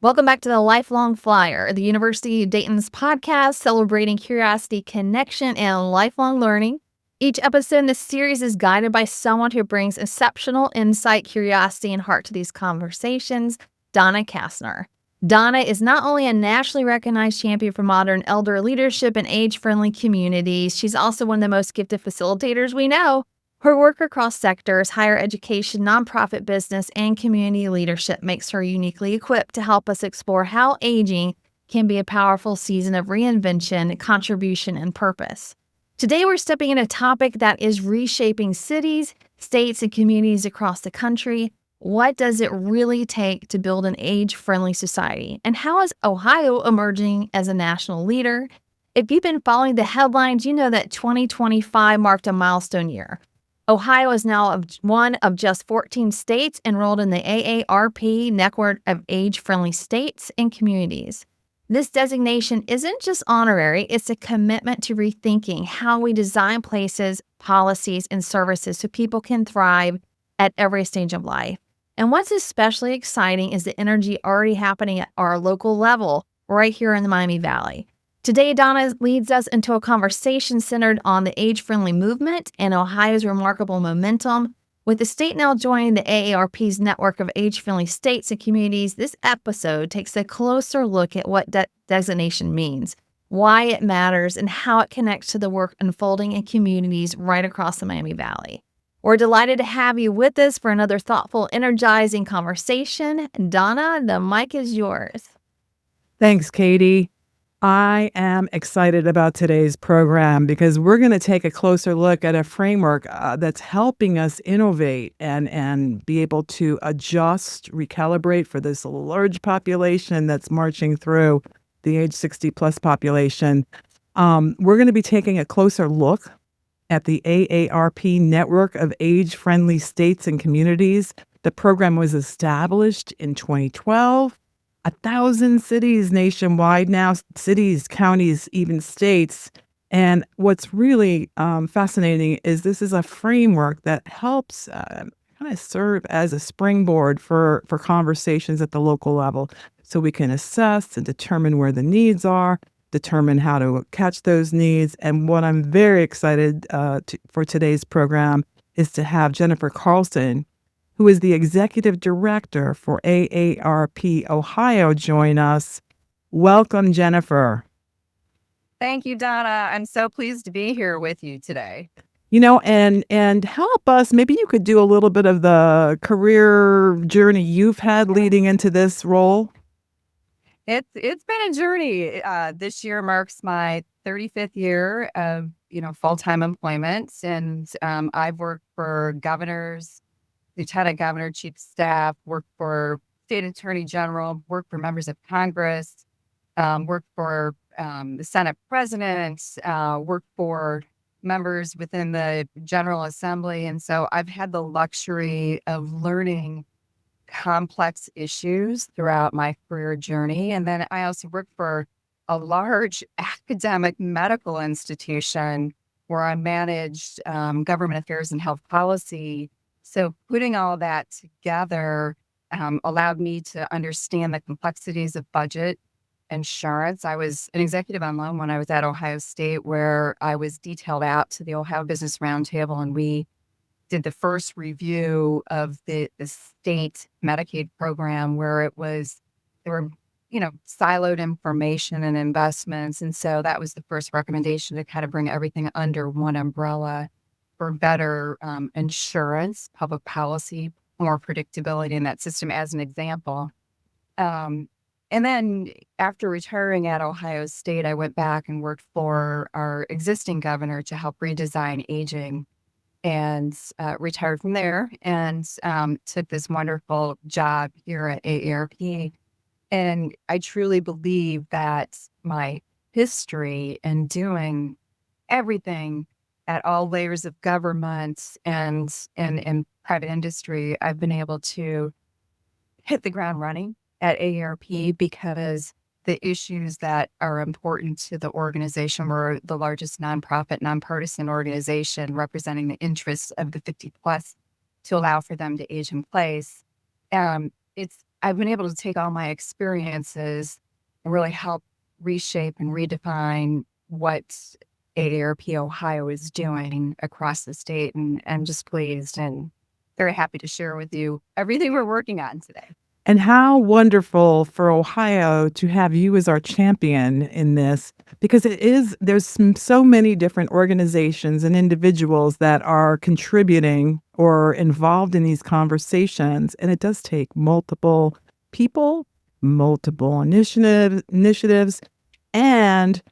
Welcome back to the Lifelong Flyer, the University of Dayton's podcast celebrating curiosity, connection, and lifelong learning. Each episode in this series is guided by someone who brings exceptional insight, curiosity, and heart to these conversations, Donna Kastner. Donna is not only a nationally recognized champion for modern elder leadership and age-friendly communities, she's also one of the most gifted facilitators we know. Her work across sectors, higher education, nonprofit business, and community leadership makes her uniquely equipped to help us explore how aging can be a powerful season of reinvention, contribution, and purpose. Today, we're stepping into a topic that is reshaping cities, states, and communities across the country. What does it really take to build an age-friendly society? And how is Ohio emerging as a national leader? If you've been following the headlines, you know that 2025 marked a milestone year. Ohio is now one of just 14 states enrolled in the AARP network of age-friendly states and communities. This designation isn't just honorary, it's a commitment to rethinking how we design places, policies, and services so people can thrive at every stage of life. And what's especially exciting is the energy already happening at our local level right here in the Miami Valley. Today, Donna leads us into a conversation centered on the age-friendly movement and Ohio's remarkable momentum. With the state now joining the AARP's network of age-friendly states and communities, this episode takes a closer look at what designation means, why it matters, and how it connects to the work unfolding in communities right across the Miami Valley. We're delighted to have you with us for another thoughtful, energizing conversation. Donna, the mic is yours. Thanks, Katie. I am excited about today's program because we're going to take a closer look at a framework that's helping us innovate and be able to adjust, recalibrate for this large population that's marching through the age 60 plus population. We're going to be taking a closer look at the AARP network of age-friendly states and communities. The program was established in 2012. 1,000 cities nationwide now, cities, counties, even states. And what's really fascinating is this is a framework that helps kind of serve as a springboard for conversations at the local level. So we can assess and determine where the needs are, determine how to catch those needs. And what I'm very excited for today's program is to have Jennifer Carlson, who is the executive director for AARP Ohio, join us. Welcome, Jennifer. Thank you, Donna. I'm so pleased to be here with you today. And help us, maybe you could do a little bit of the career journey you've had leading into this role. It's been a journey. This year marks my 35th year of full-time employment, and I've worked for governors, lieutenant governor, chief of staff, worked for state attorney general, worked for members of Congress, worked for the Senate president, worked for members within the General Assembly. And so I've had the luxury of learning complex issues throughout my career journey. And then I also worked for a large academic medical institution where I managed government affairs and health policy. So putting all that together allowed me to understand the complexities of budget, insurance. I was an executive on loan when I was at Ohio State, where I was detailed out to the Ohio Business Roundtable, and we did the first review of the state Medicaid program, where there were siloed information and investments. And so that was the first recommendation to kind of bring everything under one umbrella for better insurance, public policy, more predictability in that system, as an example. And then after retiring at Ohio State, I went back and worked for our existing governor to help redesign aging, and retired from there and took this wonderful job here at AARP. And I truly believe that my history in doing everything at all layers of government and private industry, I've been able to hit the ground running at AARP because the issues that are important to the organization, we're the largest nonprofit, nonpartisan organization representing the interests of the 50 plus to allow for them to age in place. It's I've been able to take all my experiences and really help reshape and redefine what AARP Ohio is doing across the state. And I'm just pleased and very happy to share with you everything we're working on today. And how wonderful for Ohio to have you as our champion in this, because there's so many different organizations and individuals that are contributing or involved in these conversations. And it does take multiple people, multiple initiatives, and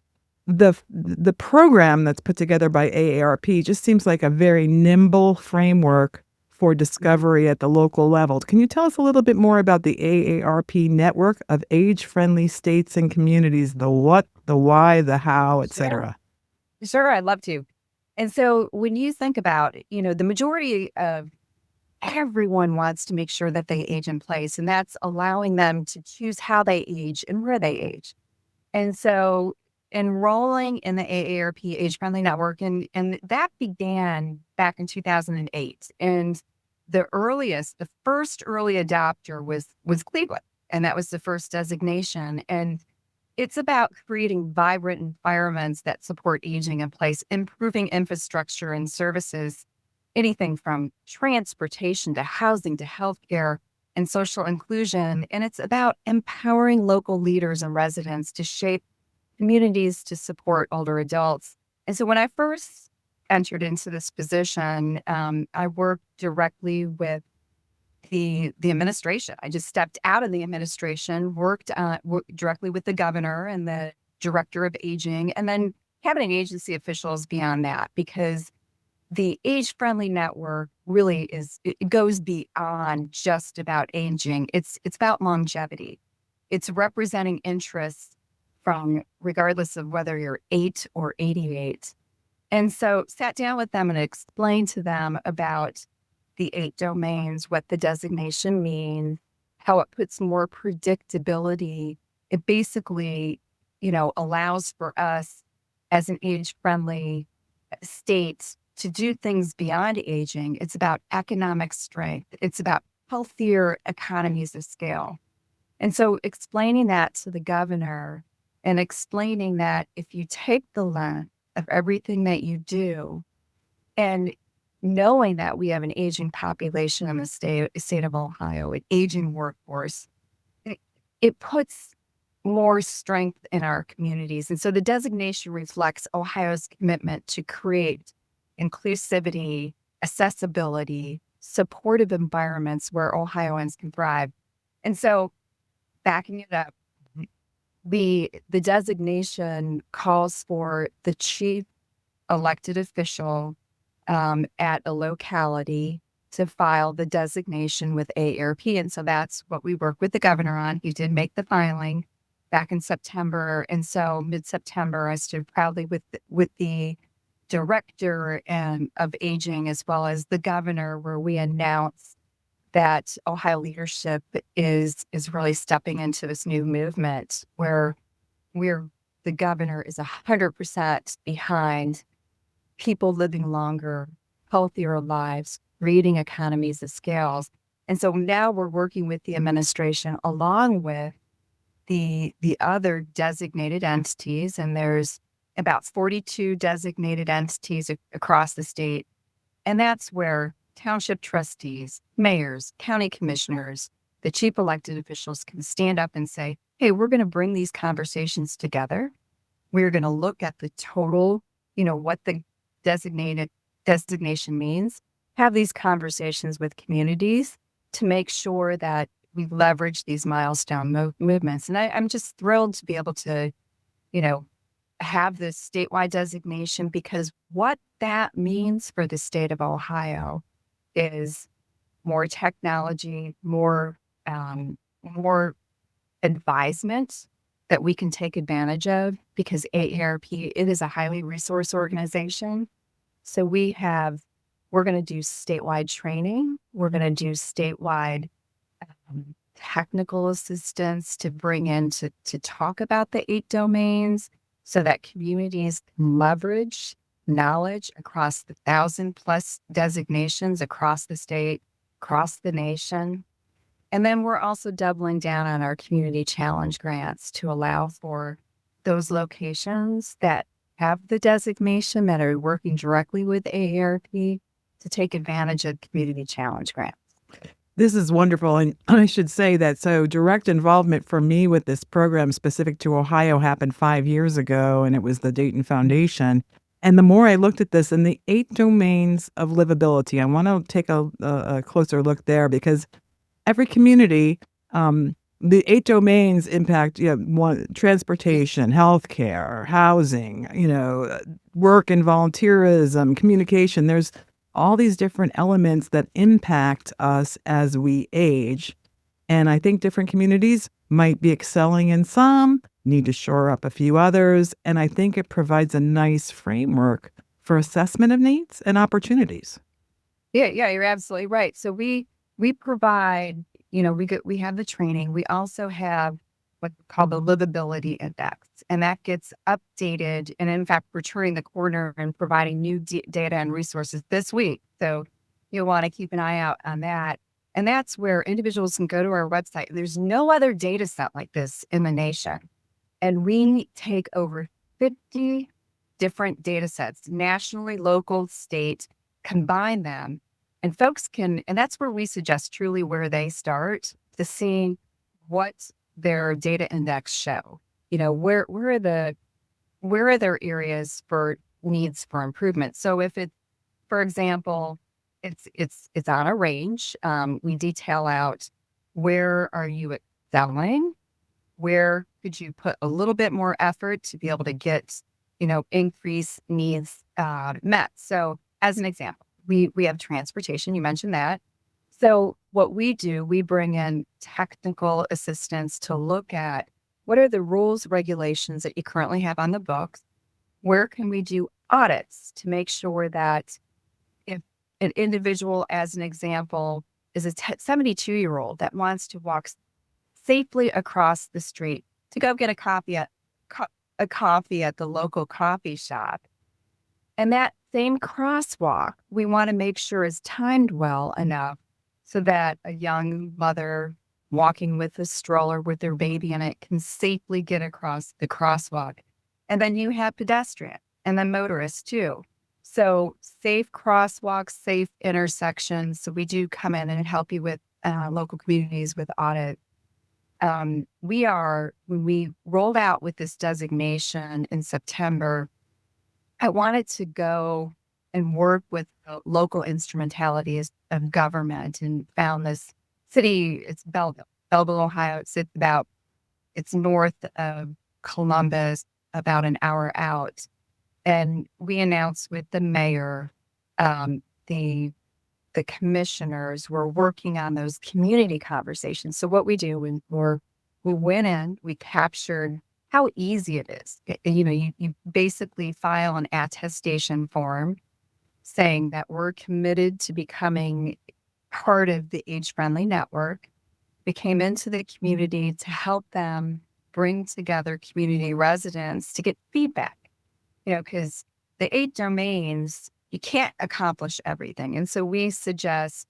the program that's put together by AARP just seems like a very nimble framework for discovery at the local level. Can you tell us a little bit more about the AARP network of age-friendly states and communities, the what, the why, the how, et cetera? Sure, I'd love to. And so when you think about, the majority of everyone wants to make sure that they age in place, and that's allowing them to choose how they age and where they age. And so enrolling in the AARP Age Friendly Network, and that began back in 2008. And the first early adopter was Cleveland, and that was the first designation. And it's about creating vibrant environments that support aging in place, improving infrastructure and services, anything from transportation to housing to healthcare and social inclusion. And it's about empowering local leaders and residents to shape communities to support older adults. And so when I first entered into this position, I worked directly with the administration. I just stepped out of the administration, worked directly with the governor and the director of aging, and then cabinet agency officials beyond that, because the age-friendly network really it goes beyond just about aging. It's about longevity. It's representing interests from regardless of whether you're 8 or 88. And so sat down with them and explained to them about the 8 domains, what the designation means, how it puts more predictability. It basically, allows for us as an age-friendly state to do things beyond aging. It's about economic strength. It's about healthier economies of scale. And so explaining that to the governor and explaining that if you take the length of everything that you do, and knowing that we have an aging population in the state of Ohio, an aging workforce, it puts more strength in our communities. And so the designation reflects Ohio's commitment to create inclusivity, accessibility, supportive environments where Ohioans can thrive. And so backing it up, the designation calls for the chief elected official at a locality to file the designation with AARP. And so that's what we work with the governor on. He did make the filing back in September. And so mid-September, I stood proudly with the director of aging, as well as the governor, where we announced that Ohio leadership is really stepping into this new movement where the governor is 100% behind people living longer, healthier lives, creating economies of scales. And so now we're working with the administration along with the other designated entities, and there's about 42 designated entities across the state. And that's where township trustees, mayors, county commissioners, the chief elected officials can stand up and say, hey, we're going to bring these conversations together. We're going to look at the total, what the designation means, have these conversations with communities to make sure that we leverage these milestone movements. And I'm just thrilled to be able to, have this statewide designation, because what that means for the state of Ohio is more technology, more advisement that we can take advantage of, because AARP, it is a highly resourced organization. So we're going to do statewide training. We're going to do statewide technical assistance to bring in to talk about the 8 domains so that communities can leverage knowledge across the 1,000+ designations across the state, across the nation. And then we're also doubling down on our community challenge grants to allow for those locations that have the designation that are working directly with AARP to take advantage of community challenge grants. This is wonderful. And I should say that so direct involvement for me with this program specific to Ohio happened 5 years ago, and it was the Dayton Foundation. And the more I looked at this and the 8 domains of livability, I want to take a closer look there because every community, the 8 domains impact, transportation, healthcare, housing, work and volunteerism, communication. There's all these different elements that impact us as we age. And I think different communities might be excelling in some, need to shore up a few others. And I think it provides a nice framework for assessment of needs and opportunities. Yeah, you're absolutely right. So we provide, we have the training. We also have what's called the livability index, and that gets updated. And in fact, we're turning the corner and providing new data and resources this week. So you'll want to keep an eye out on that. And that's where individuals can go to our website. There's no other data set like this in the nation. And we take over 50 different data sets, nationally, local, state, combine them. And folks can, and that's where we suggest truly where they start to see what their data index show. Where are there areas for needs for improvement? So if it's, for example, it's on a range, we detail out where are you excelling, where could you put a little bit more effort to be able to get, increased needs met. So as an example, we have transportation, you mentioned that. So what we do, we bring in technical assistance to look at what are the rules, regulations that you currently have on the books? Where can we do audits to make sure that if an individual, as an example, is a 72-year-old that wants to walk safely across the street to go get a coffee at the local coffee shop, and that same crosswalk, we want to make sure is timed well enough so that a young mother walking with a stroller with their baby in it can safely get across the crosswalk. And then you have pedestrian and then motorists too. So safe crosswalks, safe intersections. So we do come in and help you with local communities with audit. When we rolled out with this designation in September, I wanted to go and work with the local instrumentalities of government and found this city. It's Belleville, Ohio. It's north of Columbus, about an hour out. And we announced with the mayor, the commissioners were working on those community conversations. So what we do when we went in, we captured how easy it is. You basically file an attestation form saying that we're committed to becoming part of the age-friendly network. We came into the community to help them bring together community residents to get feedback, because the 8 domains, you can't accomplish everything. And so we suggest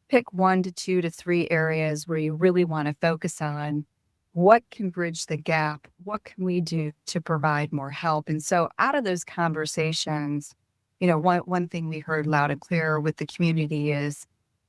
pick 1 to 2 to 3 areas where you really want to focus on what can bridge the gap, what can we do to provide more help. And so out of those conversations, one thing we heard loud and clear with the community is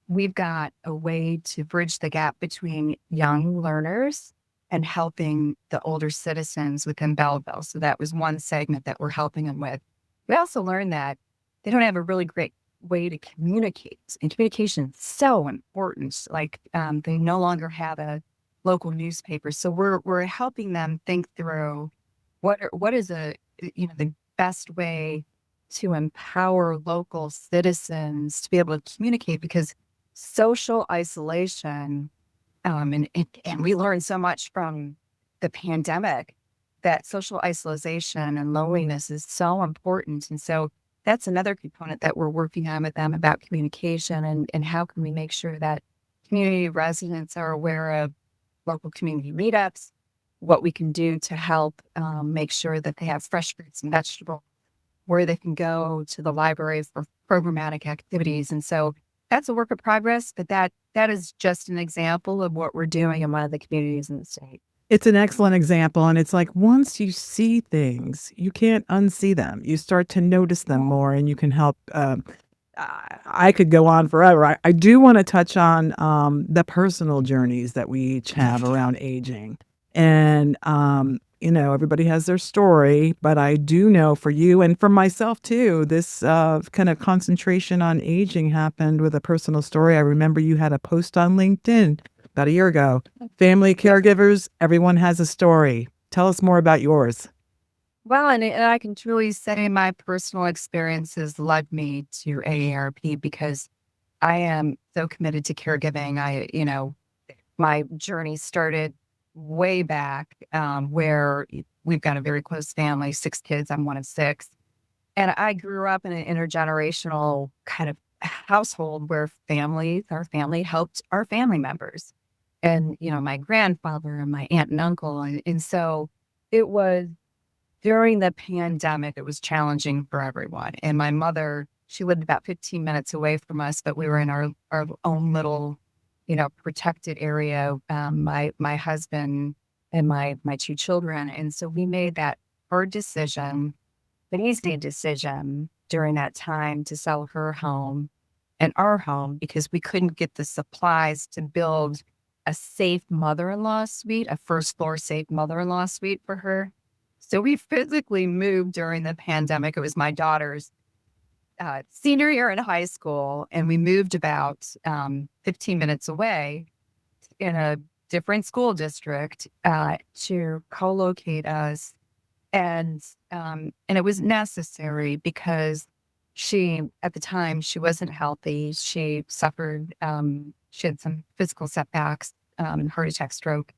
we've got a way to bridge the gap between young learners and helping the older citizens within Belleville. So that was one segment that we're helping them with. We also learned that they don't have a really great way to communicate. And communication is so important. Like they no longer have a local newspaper. So we're helping them think through what is the best way to empower local citizens to be able to communicate, because social isolation, and we learned so much from the pandemic that social isolation and loneliness is so important. And so that's another component that we're working on with them about communication and how can we make sure that community residents are aware of local community meetups, what we can do to help make sure that they have fresh fruits and vegetables, where they can go to the library for programmatic activities. And so that's a work in progress, but that that is just an example of what we're doing in one of the communities in the state. It's an excellent example, and it's like once you see things, you can't unsee them. You start to notice them more, and you can help. I could go on forever. I do want to touch on the personal journeys that we each have around aging, and everybody has their story, but I do know for you and for myself too, this kind of concentration on aging happened with a personal story. I remember you had a post on LinkedIn about a year ago. Family caregivers, everyone has a story. Tell us more about yours. Well, and I can truly say my personal experiences led me to AARP because I am so committed to caregiving. My journey started way back where we've got a very close family, 6 kids. I'm one of 6. And I grew up in an intergenerational kind of household where our family helped our family members. And, my grandfather and my aunt and uncle. And so it was during the pandemic, it was challenging for everyone. And my mother, she lived about 15 minutes away from us, but we were in our own little, protected area. My husband and my 2 children. And so we made that hard decision, an easy decision during that time to sell her home and our home because we couldn't get the supplies to build a safe mother-in-law suite, a first floor safe mother-in-law suite for her. So we physically moved during the pandemic. It was my daughter's senior year in high school, and we moved about 15 minutes away in a different school district to co-locate us. And it was necessary because at the time, she wasn't healthy. She suffered, she had some physical setbacks, heart attack, stroke.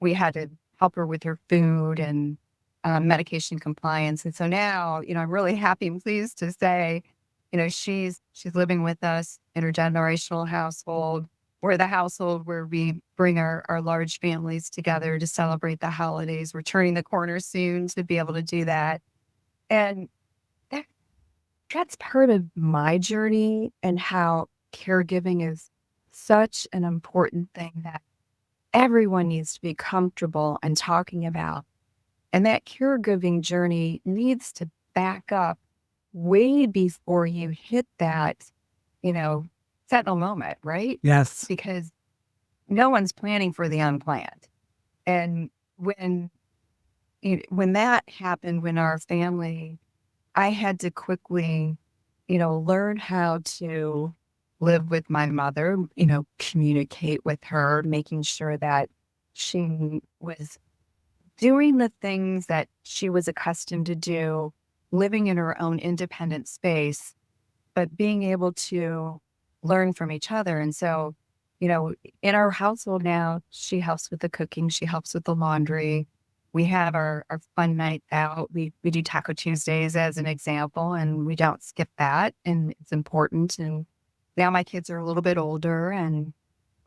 We had to help her with her food and medication compliance. And so now, I'm really happy and pleased to say, she's living with us, intergenerational household. We're the household where we bring our large families together to celebrate the holidays. We're turning the corner soon to be able to do that. And that's part of my journey and how caregiving is such an important thing that everyone needs to be comfortable and talking about. And that caregiving journey needs to back up way before you hit that, sentinel moment, right? Yes. Because no one's planning for the unplanned. And when that happened, when our family, I had to quickly, learn how to live with my mother, communicate with her, making sure that she was doing the things that she was accustomed to do, living in her own independent space, but being able to learn from each other. And so, in our household now, she helps with the cooking, she helps with the laundry. We have our fun night out. We do Taco Tuesdays as an example, and we don't skip that. And it's important. And now my kids are a little bit older and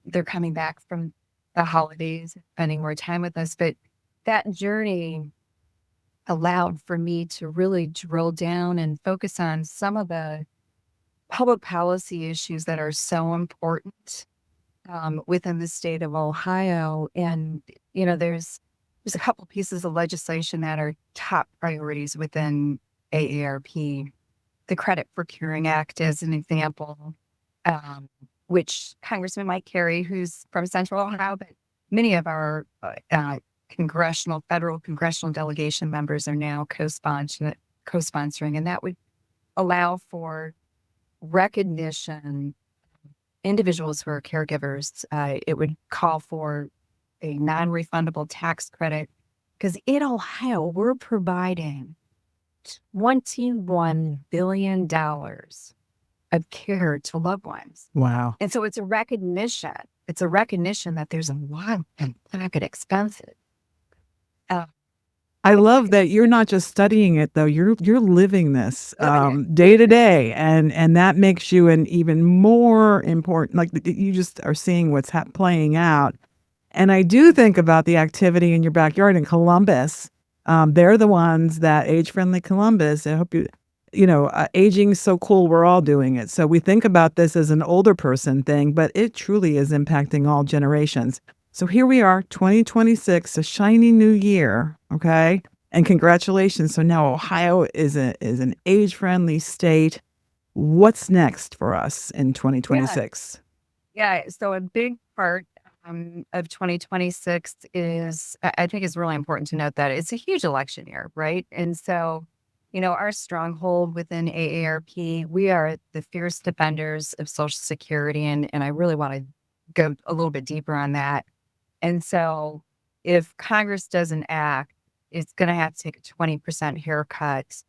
they're coming back from the holidays, spending more time with us. But that journey allowed for me to really drill down and focus on some of the public policy issues that are so important within the state of Ohio. And, there's a couple pieces of legislation that are top priorities within AARP. The Credit for Curing Act as an example, which Congressman Mike Carey, who's from Central Ohio, but many of our federal congressional delegation members are now co-sponsoring, and that would allow for recognition individuals who are caregivers. It would call for a non-refundable tax credit because in Ohio, we're providing $21 billion of care to loved ones. Wow. And so it's a recognition. It's a recognition that there's a lot of pocket expenses. I love that you're not just studying it though. You're living this Living day to day, and that makes you an even more important. Like you just are seeing what's playing out. And I do think about the activity in your backyard in Columbus. They're the ones that Age Friendly Columbus. I hope aging so cool, we're all doing it. So we think about this as an older person thing, but it truly is impacting all generations. So here we are, 2026, a shiny new year, okay? And congratulations. So now Ohio is an age-friendly state. What's next for us in Yeah. 2026? Yeah. So a big part of 2026 is, I think it's really important to note that it's a huge election year, right? And so, our stronghold within AARP, we are the fierce defenders of Social Security. And I really want to go a little bit deeper on that. And so if Congress doesn't act, it's going to have to take a 20% haircut,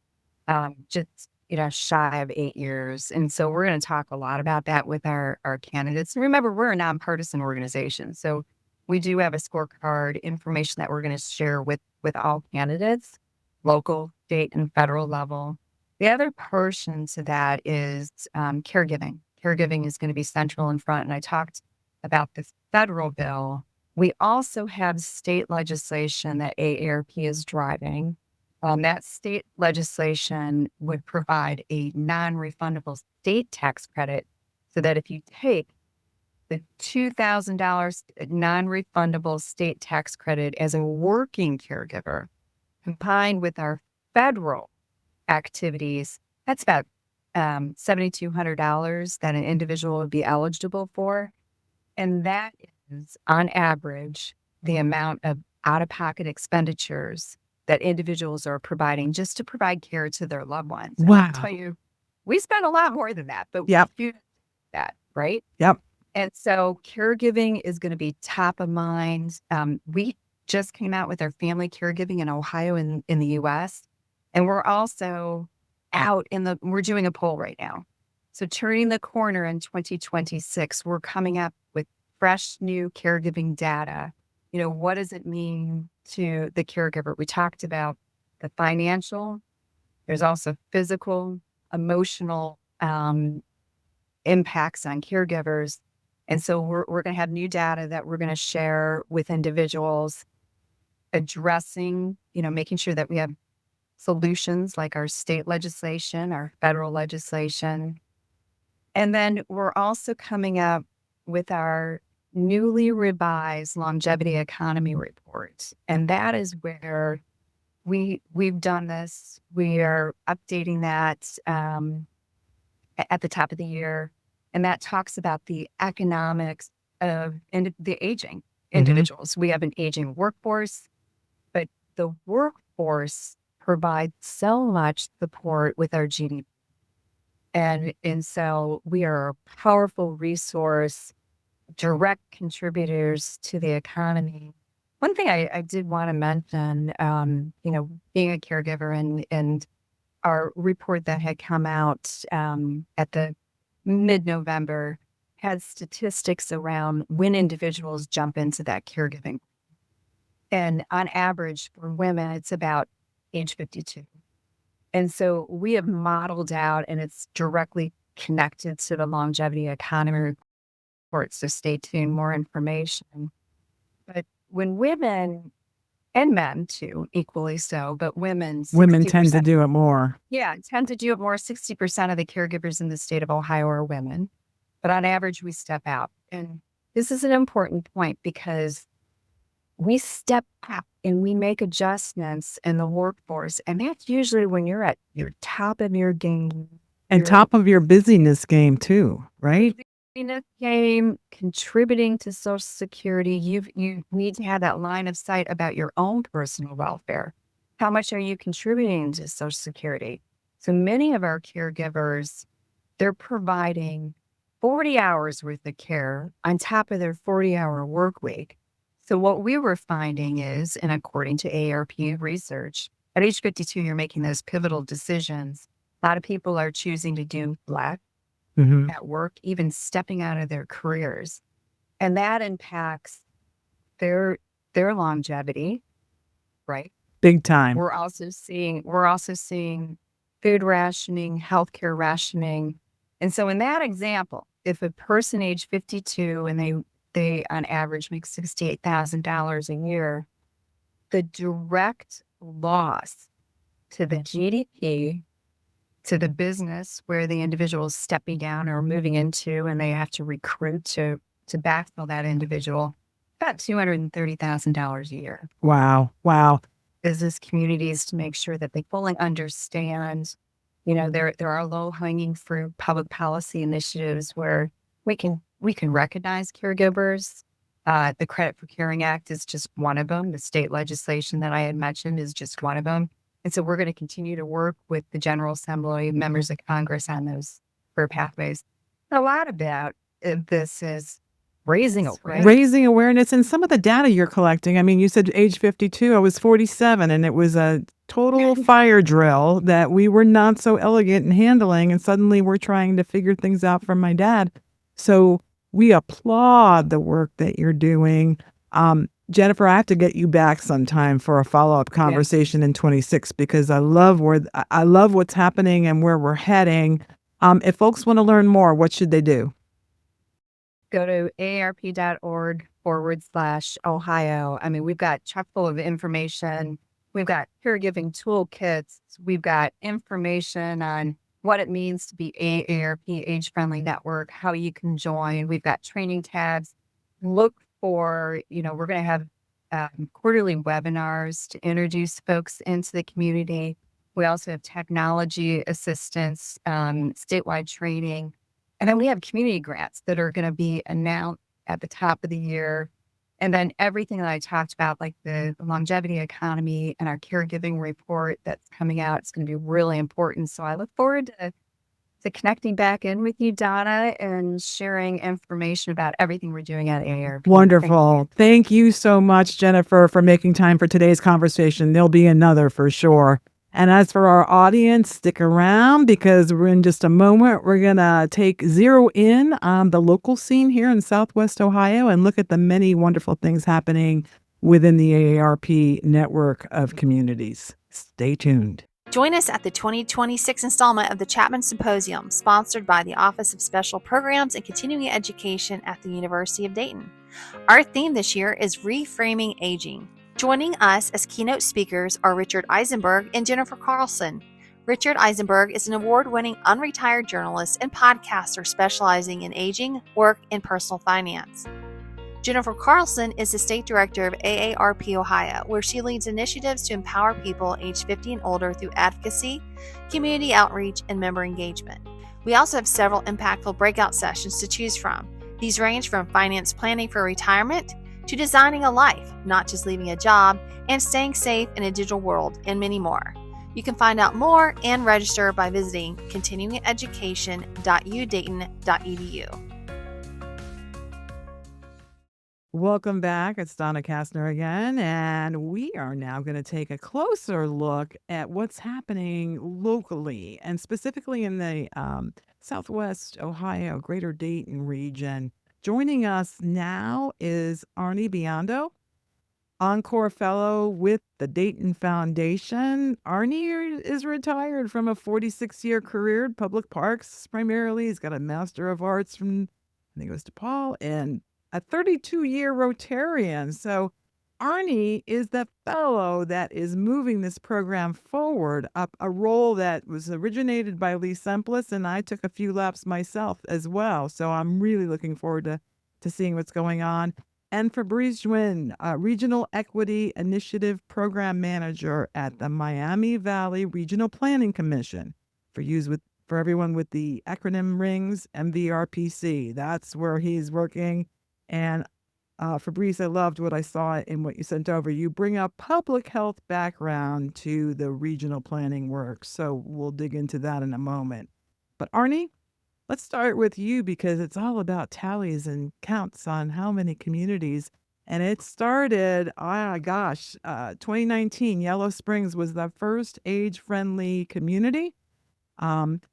just, shy of 8 years. And so we're going to talk a lot about that with our candidates. And remember, we're a nonpartisan organization. So we do have a scorecard information that we're going to share with all candidates, local, state, and federal level. The other portion to that is caregiving. Caregiving is going to be central in front. And I talked about the federal bill. We also have state legislation that AARP is driving. That state legislation would provide a non-refundable state tax credit so that if you take the $2,000 non-refundable state tax credit as a working caregiver, combined with our federal activities, that's about $7,200 that an individual would be eligible for. And that is, on average, the amount of out-of-pocket expenditures that individuals are providing just to provide care to their loved ones. And I'll Wow. tell you, we spend a lot more than that, but Yep. we do that, right? Yep. And so caregiving is going to be top of mind. We just came out with our family caregiving in Ohio and in the US. And we're also we're doing a poll right now. So turning the corner in 2026, we're coming up with fresh new caregiving data. What does it mean to the caregiver? We talked about the financial. There's also physical, emotional impacts on caregivers. And so we're going to have new data that we're going to share with individuals addressing, making sure that we have solutions like our state legislation, our federal legislation. And then we're also coming up with our newly revised longevity economy report. And that is where we've done this. We are updating that at the top of the year. And that talks about the economics of the aging individuals. We have an aging workforce, but the workforce provides so much support with our GDP. And so we are a powerful resource, direct contributors to the economy. One thing I did want to mention, being a caregiver and our report that had come out at the mid-November had statistics around when individuals jump into that caregiving. And on average for women, it's about age 52. And so we have modeled out, and it's directly connected to the longevity economy report. So stay tuned, more information. But when women, and men too, equally so, but women Tend to do it more. Yeah, tend to do it more. 60% of the caregivers in the state of Ohio are women. But on average, we step out. And this is an important point because we step up and we make adjustments in the workforce. And that's usually when you're at your top of your game. And top of your busyness game too, right? Busyness game, contributing to Social Security. You need to have that line of sight about your own personal welfare. How much are you contributing to Social Security? So many of our caregivers, they're providing 40 hours worth of care on top of their 40-hour work week. So what we were finding is, and according to AARP research, at age 52, you're making those pivotal decisions. A lot of people are choosing to do less at work, even stepping out of their careers. And that impacts their longevity, right? Big time. We're also seeing food rationing, healthcare rationing. And so in that example, if a person age 52 and they on average make $68,000 a year, the direct loss to the GDP to the business where the individual is stepping down or moving into, and they have to recruit to backfill that individual, about $230,000 a year. Wow. Wow. Business communities to make sure that they fully understand, there are low hanging fruit public policy initiatives where we can recognize caregivers. The Credit for Caring Act is just one of them. The state legislation that I had mentioned is just one of them. And so we're going to continue to work with the General Assembly, members of Congress on those career pathways. A lot about this is raising awareness. Raising awareness and some of the data you're collecting. I mean, you said age 52, I was 47, and it was a total fire drill that we were not so elegant in handling. And suddenly we're trying to figure things out from my dad. So we applaud the work that you're doing. Jennifer, I have to get you back sometime for a follow-up conversation in 26 because I love what's happening and where we're heading. If folks want to learn more, what should they do? Go to aarp.org/Ohio. I mean, we've got chock full of information. We've got caregiving toolkits. We've got information on what it means to be AARP Age-Friendly Network, how you can join. We've got training tabs. Look for, we're going to have quarterly webinars to introduce folks into the community. We also have technology assistance, statewide training. And then we have community grants that are going to be announced at the top of the year. And then everything that I talked about, like the longevity economy and our caregiving report that's coming out, it's going to be really important. So I look forward to connecting back in with you, Donna, and sharing information about everything we're doing at AARP. Wonderful. Thank you so much, Jennifer, for making time for today's conversation. There'll be another for sure. And as for our audience, stick around because we're in just a moment. We're going to zero in on the local scene here in Southwest Ohio and look at the many wonderful things happening within the AARP network of communities. Stay tuned. Join us at the 2026 installment of the Chapman Symposium, sponsored by the Office of Special Programs and Continuing Education at the University of Dayton. Our theme this year is Reframing Aging. Joining us as keynote speakers are Richard Eisenberg and Jennifer Carlson. Richard Eisenberg is an award-winning unretired journalist and podcaster specializing in aging, work, and personal finance. Jennifer Carlson is the State Director of AARP Ohio, where she leads initiatives to empower people aged 50 and older through advocacy, community outreach, and member engagement. We also have several impactful breakout sessions to choose from. These range from finance planning for retirement to designing a life, not just leaving a job, and staying safe in a digital world, and many more. You can find out more and register by visiting continuingeducation.udayton.edu. Welcome back. It's Donna Kastner again, and we are now going to take a closer look at what's happening locally and specifically in the Southwest Ohio, Greater Dayton region. Joining us now is Arnie Biondo, Encore Fellow with the Dayton Foundation. Arnie is retired from a 46-year career in public parks primarily. He's got a Master of Arts from, I think it was DePaul, and a 32-year Rotarian. So Arnie is the fellow that is moving this program forward, up a role that was originated by Lee Semplis, and I took a few laps myself as well. So I'm really looking forward to seeing what's going on. And Fabrice Juin, Regional Equity Initiative Program Manager at the Miami Valley Regional Planning Commission, for everyone with the acronym rings, MVRPC. That's where he's working. And Fabrice, I loved what I saw in what you sent over. You bring a public health background to the regional planning work. So we'll dig into that in a moment. But Arnie, let's start with you because it's all about tallies and counts on how many communities. And it started, 2019, Yellow Springs was the first age-friendly community.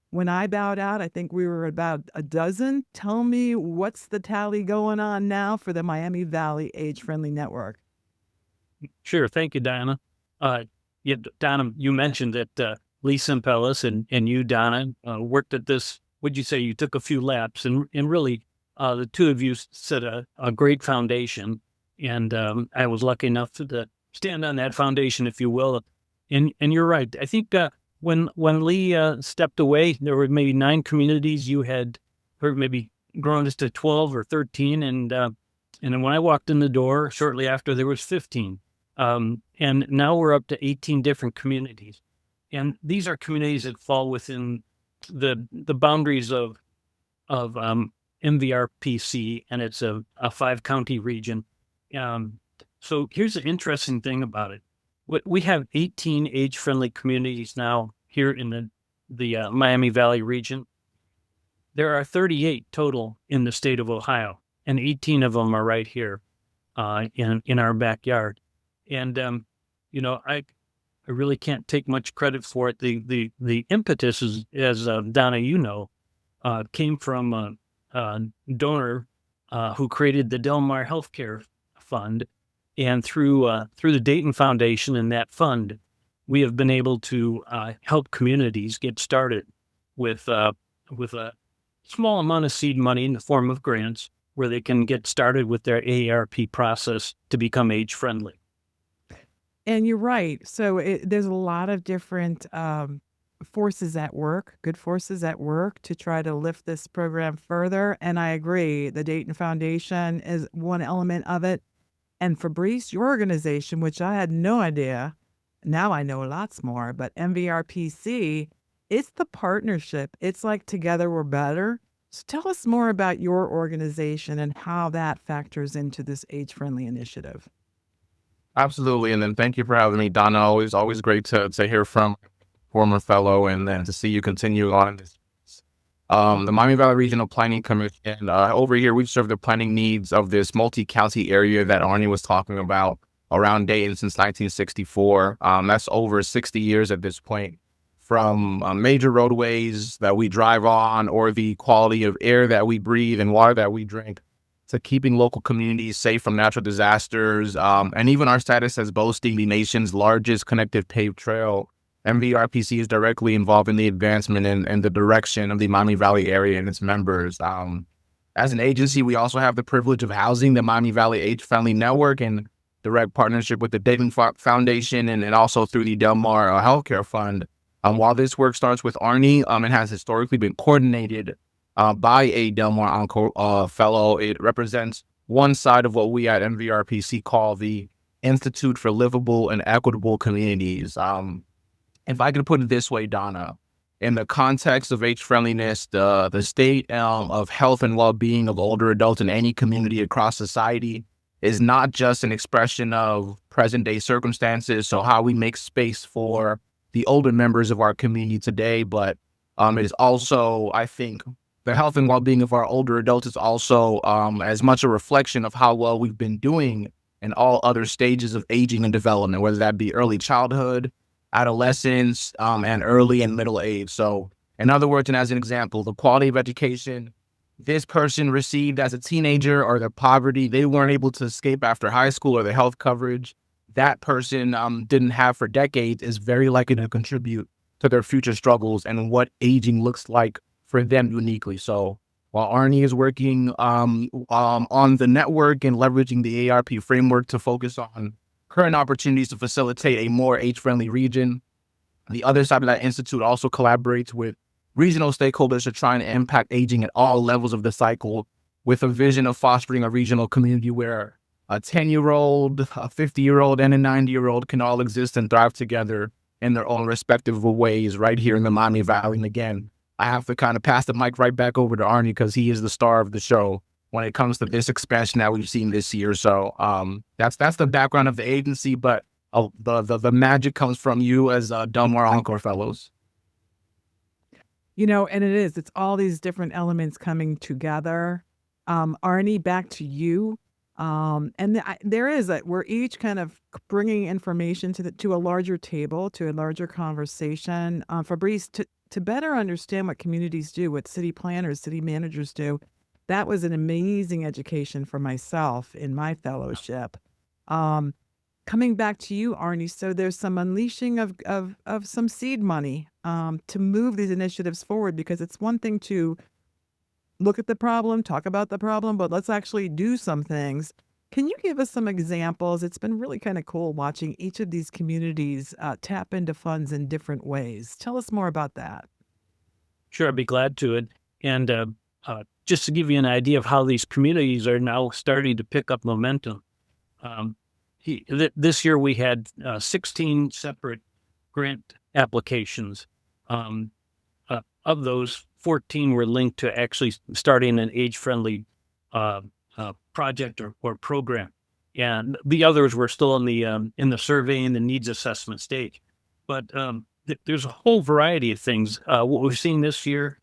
When I bowed out, I think we were about a dozen. Tell me what's the tally going on now for the Miami Valley Age-Friendly Network? Sure. Thank you, Donna. Donna, you mentioned that Lee Semplis and you, Donna, worked at this. Would you say you took a few laps? And really, the two of you set a great foundation. And I was lucky enough to stand on that foundation, if you will. And you're right. I think when Lee stepped away, there were maybe 9 communities. You had maybe grown this to 12 or 13, and then when I walked in the door shortly after, there was 15, and now we're up to 18 different communities, and these are communities that fall within the boundaries of MVRPC, and it's a 5-county region. So here's the interesting thing about it. We have 18 age-friendly communities now here in the Miami Valley region. There are 38 total in the state of Ohio, and 18 of them are right here in our backyard. And I really can't take much credit for it. The impetus is, as Donna, came from a donor who created the Del Mar Healthcare Fund. And through the Dayton Foundation and that fund, we have been able to help communities get started with a small amount of seed money in the form of grants, where they can get started with their AARP process to become age friendly. And you're right. So there's a lot of different forces at work, good forces at work to try to lift this program further. And I agree, the Dayton Foundation is one element of it. And Fabrice, your organization, which I had no idea, now I know lots more, but MVRPC, it's the partnership. It's like together we're better. So tell us more about your organization and how that factors into this age-friendly initiative. Absolutely. And then thank you for having me, Donna. Always great to hear from former fellow and then to see you continue on this. The Miami Valley Regional Planning Commission, over here, we've served the planning needs of this multi-county area that Arnie was talking about around Dayton since 1964. That's over 60 years at this point, from major roadways that we drive on or the quality of air that we breathe and water that we drink, to keeping local communities safe from natural disasters, and even our status as boasting the nation's largest connected paved trail. MVRPC is directly involved in the advancement and the direction of the Miami Valley area and its members. As an agency, we also have the privilege of housing the Miami Valley Age Friendly Network in direct partnership with the Dayton Foundation and also through the Del Mar Healthcare Fund. While this work starts with Arnie and has historically been coordinated by a Del Mar Encore fellow, it represents one side of what we at MVRPC call the Institute for Livable and Equitable Communities. If I could put it this way, Donna, in the context of age friendliness, the state of health and well-being of older adults in any community across society is not just an expression of present day circumstances, so how we make space for the older members of our community today, but it is also, I think, the health and well-being of our older adults is also as much a reflection of how well we've been doing in all other stages of aging and development, whether that be early childhood, adolescence, and early and middle age. So in other words, and as an example, the quality of education this person received as a teenager, or the poverty they weren't able to escape after high school, or the health coverage that person didn't have for decades, is very likely to contribute to their future struggles and what aging looks like for them uniquely. So while Arnie is working on the network and leveraging the AARP framework to focus on current opportunities to facilitate a more age-friendly region, the other side of that institute also collaborates with regional stakeholders to try and impact aging at all levels of the cycle, with a vision of fostering a regional community where a 10-year-old, a 50-year-old, and a 90-year-old can all exist and thrive together in their own respective ways right here in the Miami Valley. And again, I have to kind of pass the mic right back over to Arnie because he is the star of the show when it comes to this expansion that we've seen this year. So that's the background of the agency, but the magic comes from you as Del Mar Encore Fellows. And it's all these different elements coming together. Arnie, back to you. There is we're each kind of bringing information to a larger table, to a larger conversation. Fabrice, to better understand what communities do, what city planners, city managers do, that was an amazing education for myself in my fellowship. Coming back to you, Arnie, so there's some unleashing of some seed money to move these initiatives forward, because it's one thing to look at the problem, talk about the problem, but let's actually do some things. Can you give us some examples? It's been really kind of cool watching each of these communities tap into funds in different ways. Tell us more about that. Sure, I'd be glad to. And just to give you an idea of how these communities are now starting to pick up momentum, um, this year we had 16 separate grant applications. Um, of those, 14 were linked to actually starting an age-friendly project or program, and the others were still in the surveying the needs assessment stage. But there's a whole variety of things. What we've seen this year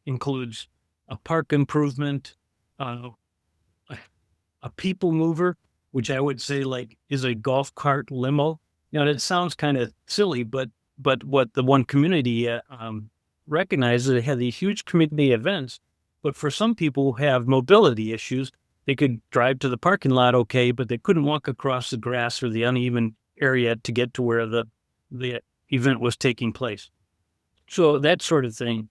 includes a park improvement, uh, a people mover, which I would say like is a golf cart limo. Now that sounds kind of silly, but what the one community recognized is they had these huge community events, but for some people who have mobility issues, they could drive to the parking lot okay, but they couldn't walk across the grass or the uneven area to get to where the event was taking place. So that sort of thing.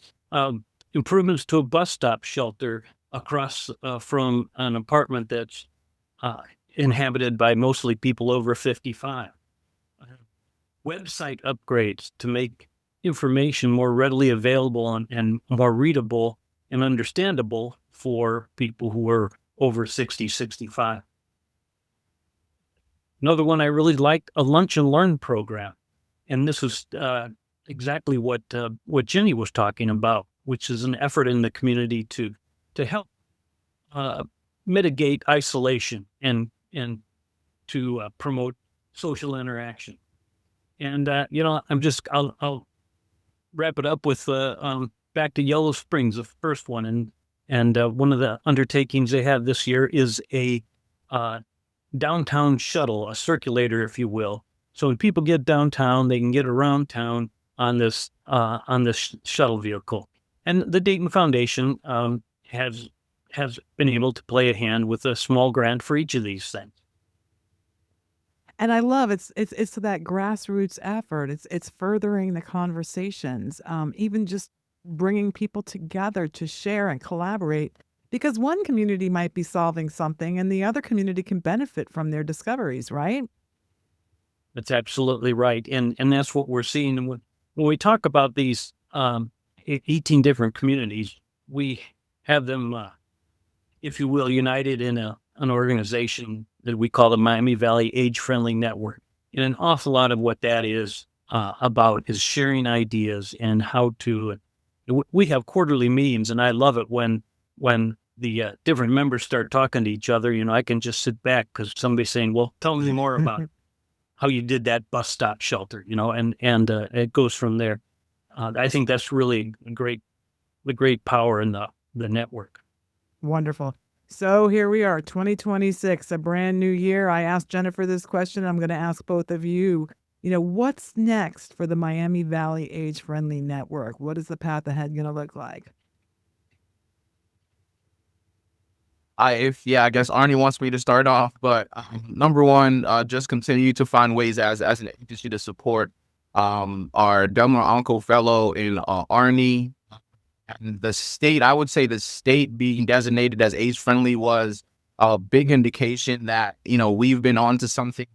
Improvements to a bus stop shelter across from an apartment that's inhabited by mostly people over 55. Website upgrades to make information more readily available and more readable and understandable for people who are over 60, 65. Another one I really liked, a lunch and learn program. And this was exactly what Jenny was talking about, which is an effort in the community to help mitigate isolation and to promote social interaction. And I'll wrap it up with back to Yellow Springs, the first one, and one of the undertakings they have this year is a downtown shuttle, a circulator, if you will. So when people get downtown, they can get around town on this shuttle vehicle. And the Dayton Foundation has been able to play a hand with a small grant for each of these things. And I love it's that grassroots effort. It's furthering the conversations, even just bringing people together to share and collaborate. Because one community might be solving something, and the other community can benefit from their discoveries, right? That's absolutely right, and that's what we're seeing. And when we talk about these 18 different communities, we have them, if you will, united in an organization that we call the Miami Valley Age Friendly Network. And an awful lot of what that is about is sharing ideas and how to. We have quarterly meetings, and I love it when the different members start talking to each other. I can just sit back because somebody's saying, "Well, tell me more about how you did that bus stop shelter," and it goes from there. I think that's really the great power in the network. Wonderful. So here we are, 2026, a brand new year. I asked Jennifer this question. I'm going to ask both of you. What's next for the Miami Valley Age Friendly Network? What is the path ahead going to look like? I guess Arnie wants me to start off, but number one, just continue to find ways as an agency to support our Delmar Uncle Fellow in Arnie. And the state, I would say the state being designated as age friendly was a big indication that, we've been on to something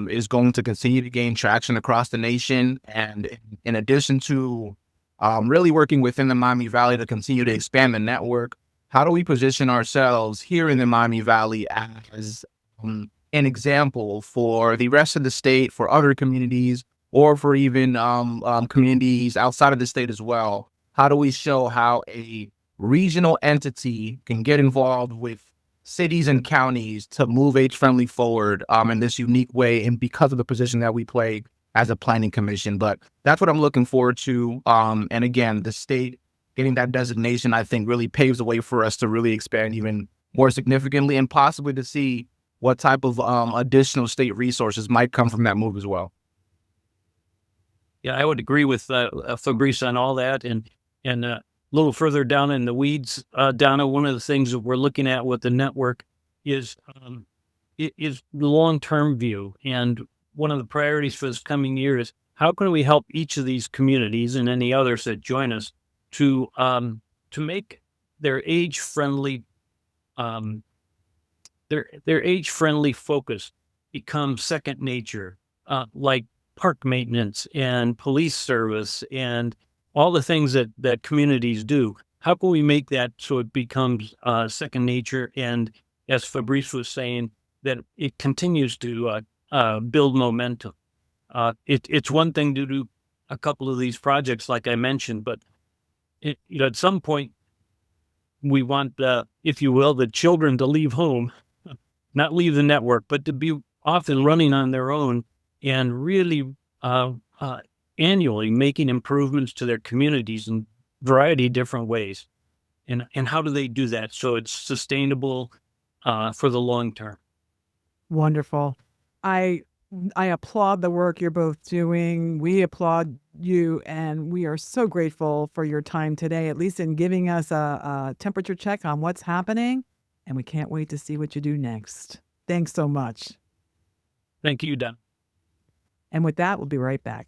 is going to continue to gain traction across the nation. And in addition to really working within the Miami Valley to continue to expand the network, how do we position ourselves here in the Miami Valley as an example for the rest of the state, for other communities, or for even communities outside of the state as well? How do we show how a regional entity can get involved with cities and counties to move age-friendly forward in this unique way, and because of the position that we play as a planning commission? But that's what I'm looking forward to. And again, the state getting that designation, I think, really paves the way for us to really expand even more significantly, and possibly to see what type of additional state resources might come from that move as well. Yeah, I would agree with Fabrice on all that. And a little further down in the weeds, Donna, one of the things that we're looking at with the network is the long-term view. And one of the priorities for this coming year is how can we help each of these communities and any others that join us to make their age-friendly their age-friendly focus becomes second nature, like park maintenance and police service and all the things that communities do. How can we make that so it becomes second nature? And as Fabrice was saying, that it continues to build momentum. It's one thing to do a couple of these projects, like I mentioned, but at some point we want, if you will, the children to leave home, not leave the network, but to be off and running on their own and really annually making improvements to their communities in a variety of different ways. And how do they do that so it's sustainable for the long term? Wonderful. I applaud the work you're both doing. We applaud you, and we are so grateful for your time today, at least in giving us a temperature check on what's happening. And we can't wait to see what you do next. Thanks so much. Thank you, Don. And with that, we'll be right back.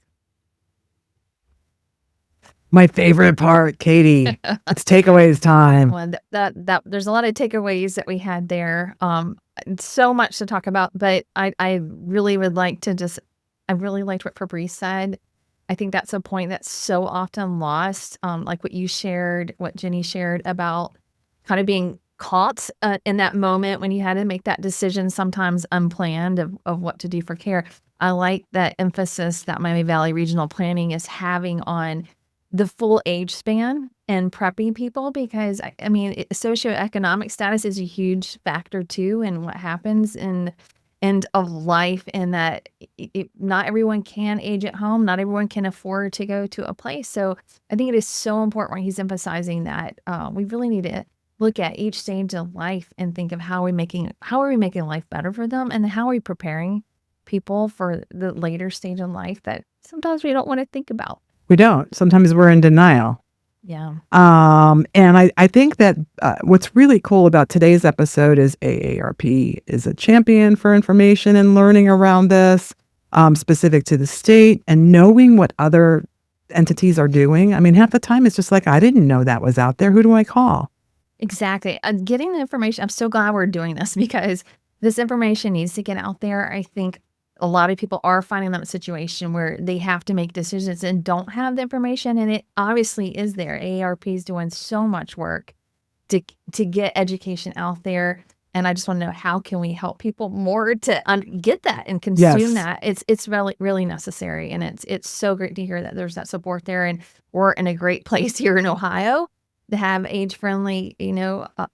My favorite part, Katie. It's takeaways time. Well, that there's a lot of takeaways that we had there. So much to talk about, but I really would like to I really liked what Fabrice said. I think that's a point that's so often lost. Like what you shared, what Jenny shared about kind of being caught in that moment when you had to make that decision, sometimes unplanned, of what to do for care. I like that emphasis that Miami Valley Regional Planning is having on the full age span and prepping people, because I mean, socioeconomic status is a huge factor too in what happens in end of life, and that not everyone can age at home, not everyone can afford to go to a place. So I think it is so important when he's emphasizing that we really need to look at each stage of life and think of how are we making life better for them, and how are we preparing people for the later stage in life that sometimes we don't want to think about. We don't. Sometimes we're in denial. Yeah. And I think that what's really cool about today's episode is AARP is a champion for information and learning around this, specific to the state, and knowing what other entities are doing. I mean, half the time it's just like, I didn't know that was out there. Who do I call? Exactly. Getting the information. I'm so glad we're doing this, because this information needs to get out there. I think a lot of people are finding them in a situation where they have to make decisions and don't have the information, and it obviously is there. AARP is doing so much work to get education out there, and I just want to know, how can we help people more to get that and consume that? It's really, really necessary, and it's so great to hear that there's that support there, and we're in a great place here in Ohio to have age-friendly,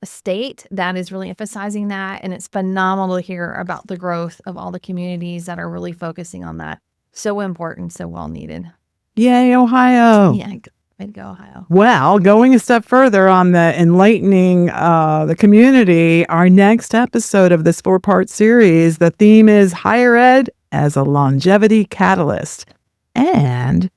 state that is really emphasizing that. And it's phenomenal to hear about the growth of all the communities that are really focusing on that. So important, so well needed. Yay, Ohio. Yeah, way to go, Ohio. Well, going a step further on the enlightening the community, our next episode of this 4-part series, the theme is higher ed as a longevity catalyst. And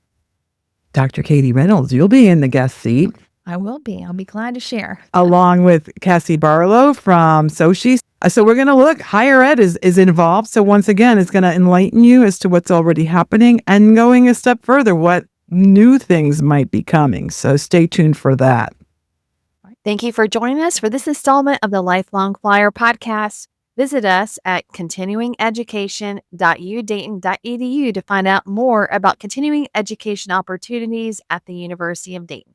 Dr. Katie Reynolds, you'll be in the guest seat. I will be. I'll be glad to share. Along with Cassie Barlow from Sochi. So we're going to look, higher ed is involved. So once again, it's going to enlighten you as to what's already happening, and going a step further, what new things might be coming. So stay tuned for that. Thank you for joining us for this installment of the Lifelong Flyer podcast. Visit us at continuingeducation.udayton.edu to find out more about continuing education opportunities at the University of Dayton.